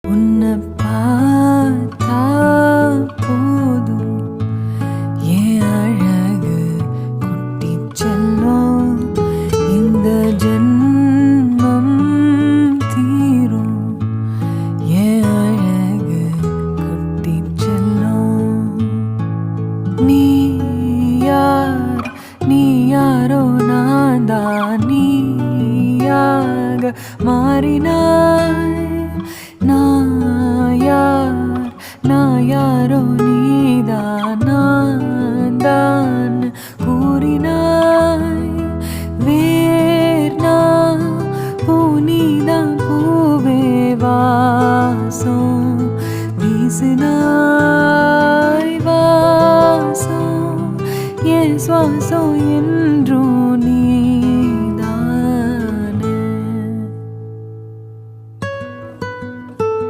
உன்னை பார்த்தா போதும் என் அழகு குட்டி செல்லும் இந்த ஜென்மம் தீரும் என் அழகு குட்டி செல்லும் நீ யாரோ நான் தான் நீயாக மாறினாய் நான் யாரோ நீதான் நான் தான் கூறினாய் வேர்னா பூனிதான் பூவே வாசம் வீசினாய் வாசம் என் சுவாசம்